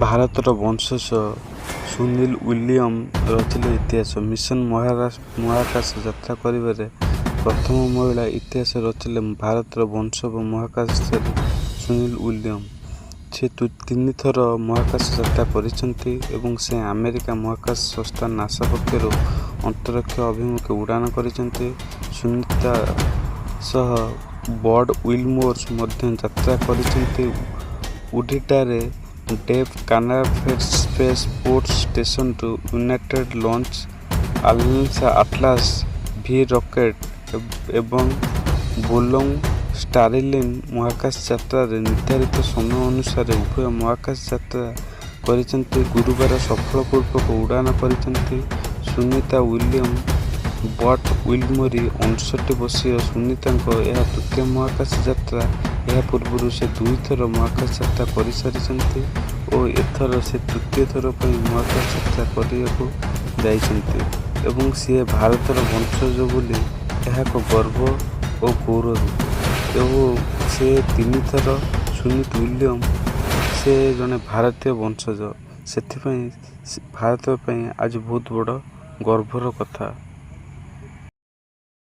ଭାରତର ବଂଶଜ ସୁନୀଲ ୱିଲିୟମ୍ସ ରଚିଲେ ଇତିହାସ। ମିଶନ ମହାକାଶ ଯାତ୍ରା କରିବାରେ ପ୍ରଥମ ମହିଳା ଇତିହାସ ରଚିଲେ ଭାରତର ବଂଶଜ ମହାକାଶଚାରୀ ସୁନୀଲ ୱିଲିୟମ୍ସ। ସେ 3 ଥର ମହାକାଶ ଯାତ୍ରା କରିଛନ୍ତି ଏବଂ ସେ ଆମେରିକା ମହାକାଶ ସଂସ୍ଥା ନାସା ପକ୍ଷରୁ ଅନ୍ତରୀକ୍ଷ ଅଭିମୁଖେ ଉଡ଼ାଣ କରିଛନ୍ତି। ସୁନୀତା ସହ ବଡ୍ ୱିଲମୋର ମଧ୍ୟ ଯାତ୍ରା କରିଛନ୍ତି। ଓଡିଟାରେ ଡେଭ୍ କାନାଭେରାଲ ସ୍ପେସ୍ ଫୋର୍ସ ଷ୍ଟେସନରୁ ୟୁନାଇଟେଡ୍ ଲଞ୍ଚ ଆଟଲାସ ଭି ରକେଟ୍ ଏବଂ ବୋଲଙ୍ଗ ଷ୍ଟାରଲିନ୍ ମହାକାଶ ଯାତ୍ରାରେ ନିର୍ଦ୍ଧାରିତ ସମୟ ଅନୁସାରେ ଉଭୟ ମହାକାଶ ଯାତ୍ରା କରିଛନ୍ତି। ଗୁରୁବାର ସଫଳପୂର୍ବକ ଉଡ଼ାଣ କରିଛନ୍ତି। ସୁନୀତା ୱିଲିୟମ୍ସ ବଡ୍ ୱିଲମୋର 59 ବର୍ଷୀୟ ସୁନୀତାଙ୍କ ଏହା ତୃତୀୟ ମହାକାଶ ଯାତ୍ରା। ଏହା ପୂର୍ବରୁ ସେ 2 ଥର ମହାକାଶ ଯାତ୍ରା କରିସାରିଛନ୍ତି ଓ ଏଥର ସେ ତୃତୀୟ ଥର ପାଇଁ ମହାକାଶ ଯାତ୍ରା କରିବାକୁ ଯାଇଛନ୍ତି ଏବଂ ସିଏ ଭାରତର ବଂଶଜ ବୋଲି ଏହା ଏକ ଗର୍ବ ଓ ଗୌରବ। ଏବଂ ସେ 3 ଥର ସୁନୀଲ ୱିଲିୟମ୍ସ ସେ ଜଣେ ଭାରତୀୟ ବଂଶଜ, ସେଥିପାଇଁ ଭାରତ ପାଇଁ ଆଜି ବହୁତ ବଡ଼ ଗର୍ବର କଥା।